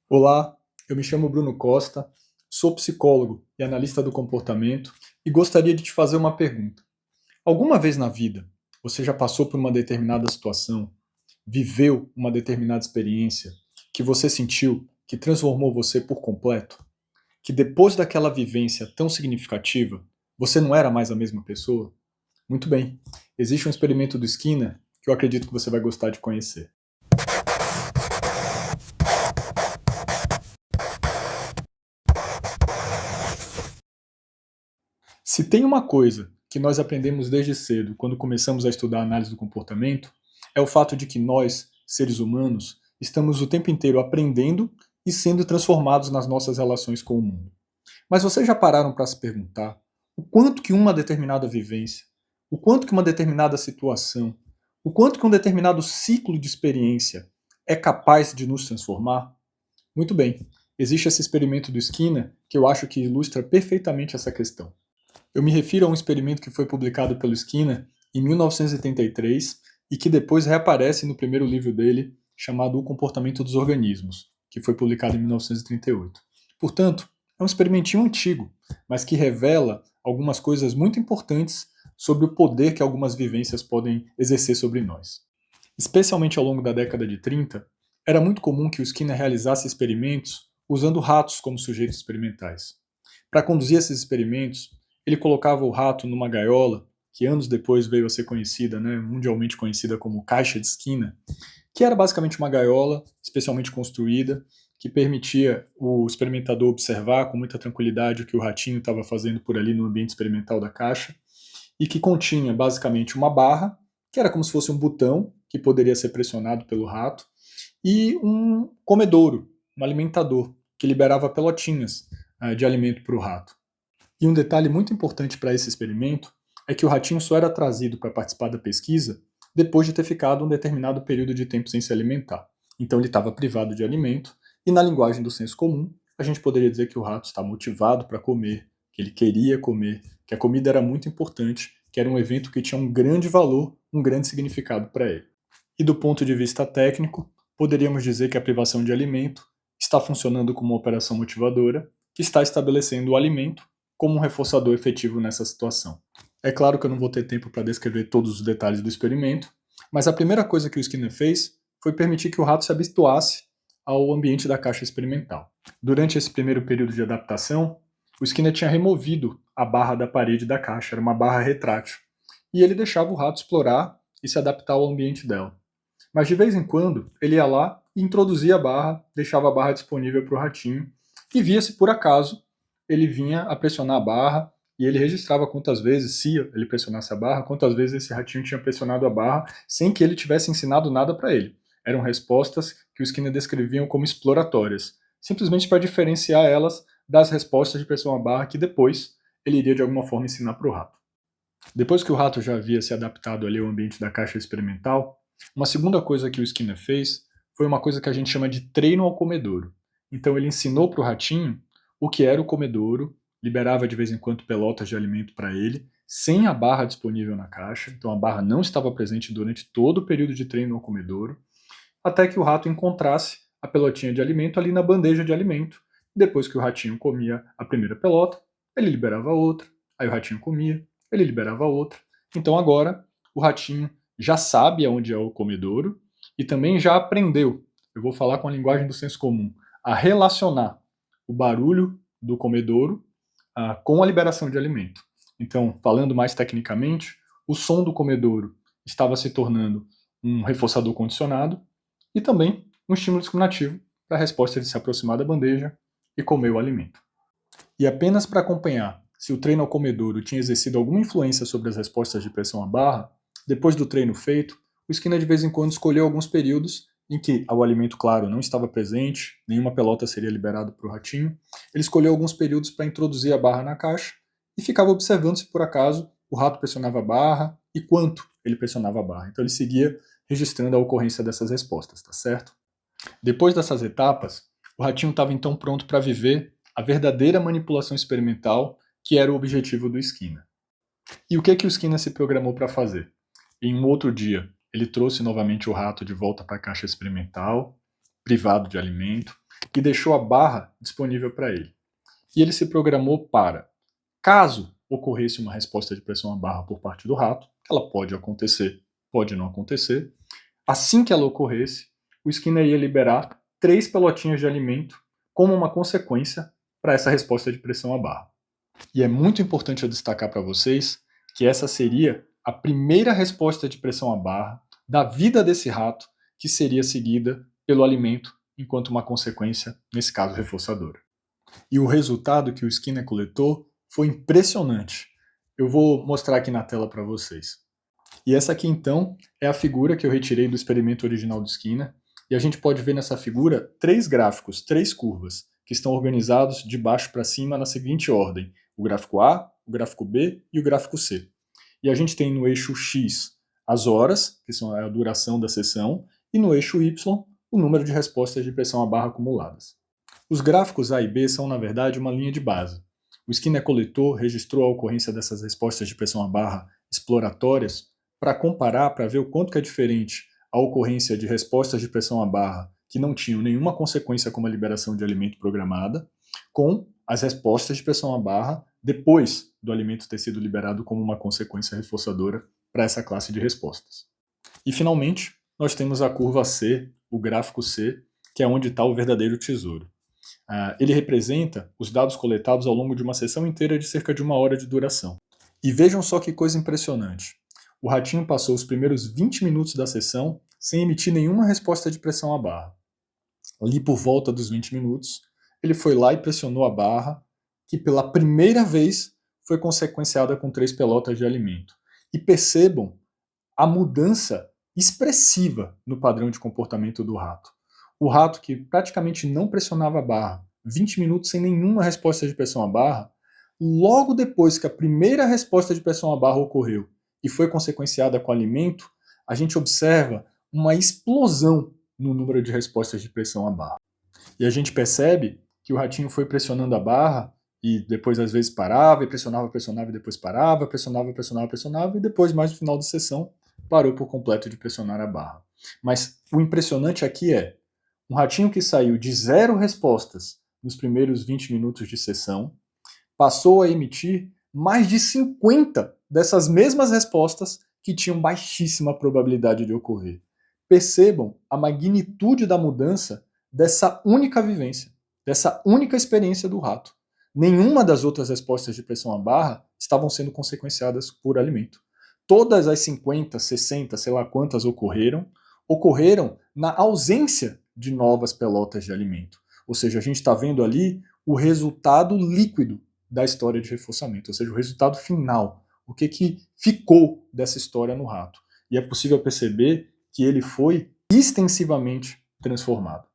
Olá, eu me chamo Bruno Costa, sou psicólogo e analista do comportamento e gostaria de te fazer uma pergunta. Alguma vez na vida você já passou por uma determinada situação, viveu uma determinada experiência que você sentiu que transformou você por completo? Que depois daquela vivência tão significativa, você não era mais a mesma pessoa? Muito bem, existe um experimento do Skinner que eu acredito que você vai gostar de conhecer. Se tem uma coisa que nós aprendemos desde cedo, quando começamos a estudar a análise do comportamento, é o fato de que nós, seres humanos, estamos o tempo inteiro aprendendo e sendo transformados nas nossas relações com o mundo. Mas vocês já pararam para se perguntar o quanto que uma determinada vivência, o quanto que uma determinada situação, o quanto que um determinado ciclo de experiência é capaz de nos transformar? Muito bem, existe esse experimento do Skinner que eu acho que ilustra perfeitamente essa questão. Eu me refiro a um experimento que foi publicado pelo Skinner em 1983 e que depois reaparece no primeiro livro dele, chamado O Comportamento dos Organismos, que foi publicado em 1938. Portanto, é um experimentinho antigo, mas que revela algumas coisas muito importantes sobre o poder que algumas vivências podem exercer sobre nós. Especialmente ao longo da década de 30, era muito comum que o Skinner realizasse experimentos usando ratos como sujeitos experimentais. Para conduzir esses experimentos, ele colocava o rato numa gaiola, que anos depois veio a ser conhecida, mundialmente conhecida como caixa de Skinner, que era basicamente uma gaiola especialmente construída, que permitia o experimentador observar com muita tranquilidade o que o ratinho estava fazendo por ali no ambiente experimental da caixa, e que continha basicamente uma barra, que era como se fosse um botão que poderia ser pressionado pelo rato, e um comedouro, um alimentador, que liberava pelotinhas de alimento para o rato. E um detalhe muito importante para esse experimento é que o ratinho só era trazido para participar da pesquisa depois de ter ficado um determinado período de tempo sem se alimentar. Então ele estava privado de alimento, e na linguagem do senso comum, a gente poderia dizer que o rato está motivado para comer, que ele queria comer, que a comida era muito importante, que era um evento que tinha um grande valor, um grande significado para ele. E do ponto de vista técnico, poderíamos dizer que a privação de alimento está funcionando como uma operação motivadora que está estabelecendo o alimento como um reforçador efetivo nessa situação. É claro que eu não vou ter tempo para descrever todos os detalhes do experimento, mas a primeira coisa que o Skinner fez foi permitir que o rato se habituasse ao ambiente da caixa experimental. Durante esse primeiro período de adaptação, o Skinner tinha removido a barra da parede da caixa, era uma barra retrátil, e ele deixava o rato explorar e se adaptar ao ambiente dela. Mas de vez em quando, ele ia lá e introduzia a barra, deixava a barra disponível para o ratinho, e via se por acaso ele vinha a pressionar a barra, e ele registrava quantas vezes, se ele pressionasse a barra, quantas vezes esse ratinho tinha pressionado a barra, sem que ele tivesse ensinado nada para ele. Eram respostas que o Skinner descreviam como exploratórias, simplesmente para diferenciar elas das respostas de pressão à barra que depois ele iria de alguma forma ensinar para o rato. Depois que o rato já havia se adaptado ali ao ambiente da caixa experimental, uma segunda coisa que o Skinner fez foi uma coisa que a gente chama de treino ao comedouro. Então ele ensinou para o ratinho o que era o comedouro, liberava de vez em quando pelotas de alimento para ele, sem a barra disponível na caixa, então a barra não estava presente durante todo o período de treino ao comedouro, até que o rato encontrasse a pelotinha de alimento ali na bandeja de alimento. Depois que o ratinho comia a primeira pelota, ele liberava outra, aí o ratinho comia, ele liberava outra. Então agora o ratinho já sabe aonde é o comedouro e também já aprendeu, eu vou falar com a linguagem do senso comum, a relacionar o barulho do comedouro com a liberação de alimento. Então, falando mais tecnicamente, o som do comedouro estava se tornando um reforçador condicionado e também um estímulo discriminativo para a resposta de se aproximar da bandeja e comer o alimento. E apenas para acompanhar se o treino ao comedouro tinha exercido alguma influência sobre as respostas de pressão à barra, depois do treino feito, o Skinner de vez em quando escolheu alguns períodos em que o alimento, claro, não estava presente, nenhuma pelota seria liberada para o ratinho. Ele escolheu alguns períodos para introduzir a barra na caixa e ficava observando se por acaso o rato pressionava a barra e quanto ele pressionava a barra. Então ele seguia registrando a ocorrência dessas respostas, tá certo? Depois dessas etapas, o ratinho estava então pronto para viver a verdadeira manipulação experimental, que era o objetivo do Skinner. E o que o Skinner se programou para fazer? Em um outro dia, ele trouxe novamente o rato de volta para a caixa experimental, privado de alimento, e deixou a barra disponível para ele. E ele se programou para, caso ocorresse uma resposta de pressão à barra por parte do rato, ela pode acontecer, pode não acontecer, assim que ela ocorresse, o Skinner ia liberar 3 pelotinhas de alimento como uma consequência para essa resposta de pressão à barra. E é muito importante eu destacar para vocês que essa seria a primeira resposta de pressão à barra da vida desse rato que seria seguida pelo alimento enquanto uma consequência, nesse caso, reforçadora. E o resultado que o Skinner coletou foi impressionante. Eu vou mostrar aqui na tela para vocês. E essa aqui, então, é a figura que eu retirei do experimento original do Skinner. E a gente pode ver nessa figura 3 gráficos, 3 curvas, que estão organizados de baixo para cima na seguinte ordem: o gráfico A, o gráfico B e o gráfico C. E a gente tem no eixo X as horas, que são a duração da sessão, e no eixo Y o número de respostas de pressão à barra acumuladas. Os gráficos A e B são, na verdade, uma linha de base. O Skinner coletou, registrou a ocorrência dessas respostas de pressão à barra exploratórias para comparar, para ver o quanto que é diferente a ocorrência de respostas de pressão à barra que não tinham nenhuma consequência como a liberação de alimento programada, com as respostas de pressão à barra depois do alimento ter sido liberado como uma consequência reforçadora para essa classe de respostas. E, finalmente, nós temos a curva C, o gráfico C, que é onde está o verdadeiro tesouro. Ele representa os dados coletados ao longo de uma sessão inteira de cerca de 1 hora de duração. E vejam só que coisa impressionante. O ratinho passou os primeiros 20 minutos da sessão sem emitir nenhuma resposta de pressão à barra. Ali por volta dos 20 minutos, ele foi lá e pressionou a barra, que pela primeira vez foi consequenciada com 3 pelotas de alimento. E percebam a mudança expressiva no padrão de comportamento do rato. O rato que praticamente não pressionava a barra, 20 minutos sem nenhuma resposta de pressão à barra, logo depois que a primeira resposta de pressão à barra ocorreu e foi consequenciada com alimento, a gente observa uma explosão no número de respostas de pressão à barra. E a gente percebe que o ratinho foi pressionando a barra e depois às vezes parava e pressionava e depois parava, pressionava e depois, mais no final da sessão, parou por completo de pressionar a barra. Mas o impressionante aqui é um ratinho que saiu de 0 respostas nos primeiros 20 minutos de sessão, passou a emitir mais de 50 dessas mesmas respostas que tinham baixíssima probabilidade de ocorrer. Percebam a magnitude da mudança dessa única vivência, dessa única experiência do rato. Nenhuma das outras respostas de pressão à barra estavam sendo consequenciadas por alimento. Todas as 50, 60, sei lá quantas ocorreram na ausência de novas pelotas de alimento. Ou seja, a gente está vendo ali o resultado líquido da história de reforçamento, ou seja, o resultado final, o que ficou dessa história no rato. E é possível perceber que ele foi extensivamente transformado.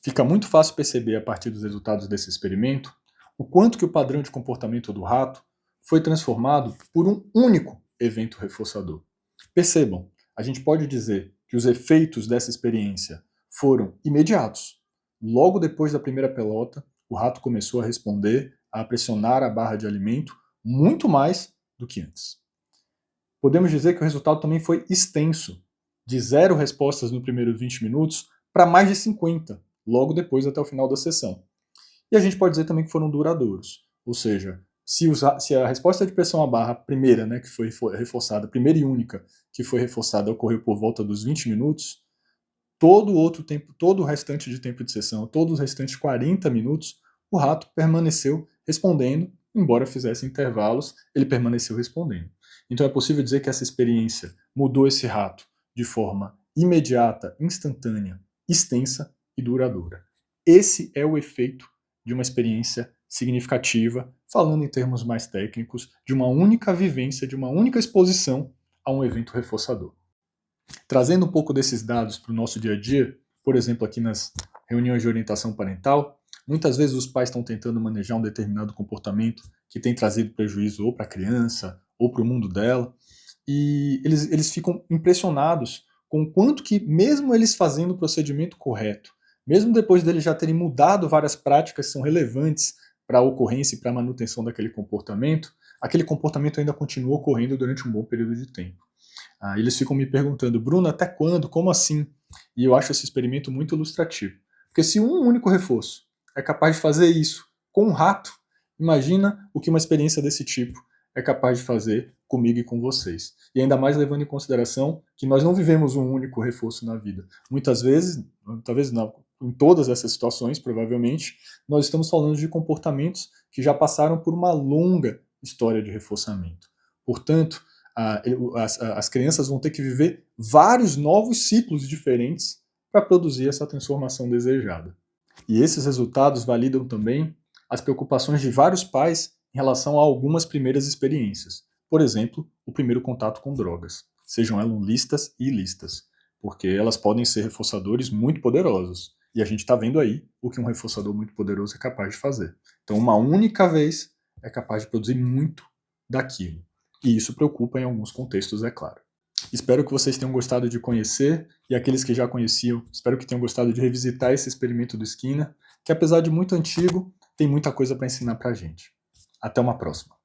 Fica muito fácil perceber, a partir dos resultados desse experimento, o quanto que o padrão de comportamento do rato foi transformado por um único evento reforçador. Percebam, a gente pode dizer que os efeitos dessa experiência foram imediatos. Logo depois da primeira pelota, o rato começou a responder, a pressionar a barra de alimento muito mais do que antes. Podemos dizer que o resultado também foi extenso, de 0 respostas nos primeiros 20 minutos para mais de 50, logo depois até o final da sessão. E a gente pode dizer também que foram duradouros, ou seja, se a resposta de pressão à barra primeira, que foi reforçada, a primeira e única que foi reforçada, ocorreu por volta dos 20 minutos, todo o restante de tempo de sessão, todos os restantes 40 minutos, o rato permaneceu respondendo, embora fizesse intervalos, ele permaneceu respondendo. Então é possível dizer que essa experiência mudou esse rato de forma imediata, instantânea, extensa e duradoura. Esse é o efeito de uma experiência significativa, falando em termos mais técnicos, de uma única vivência, de uma única exposição a um evento reforçador. Trazendo um pouco desses dados para o nosso dia a dia, por exemplo, aqui nas reuniões de orientação parental, muitas vezes os pais estão tentando manejar um determinado comportamento que tem trazido prejuízo ou para a criança ou para o mundo dela, e eles ficam impressionados com o quanto que, mesmo eles fazendo o procedimento correto, mesmo depois deles já terem mudado várias práticas que são relevantes para a ocorrência e para a manutenção daquele comportamento, aquele comportamento ainda continua ocorrendo durante um bom período de tempo. Eles ficam me perguntando, Bruno, até quando? Como assim? E eu acho esse experimento muito ilustrativo. Porque Porque se um único reforço é capaz de fazer isso com um rato, imagina o que uma experiência desse tipo é capaz de fazer comigo e com vocês. E ainda mais levando em consideração que nós não vivemos um único reforço na vida. Muitas vezes, talvez não, em todas essas situações, provavelmente, nós estamos falando de comportamentos que já passaram por uma longa história de reforçamento. Portanto, as crianças vão ter que viver vários novos ciclos diferentes para produzir essa transformação desejada. E esses resultados validam também as preocupações de vários pais em relação a algumas primeiras experiências. Por exemplo, o primeiro contato com drogas, sejam elas lícitas e ilícitas, porque elas podem ser reforçadores muito poderosos. E a gente está vendo aí o que um reforçador muito poderoso é capaz de fazer. Então, uma única vez é capaz de produzir muito daquilo. E isso preocupa em alguns contextos, é claro. Espero que vocês tenham gostado de conhecer, e aqueles que já conheciam, espero que tenham gostado de revisitar esse experimento do Skinner, que apesar de muito antigo, tem muita coisa para ensinar para a gente. Até uma próxima.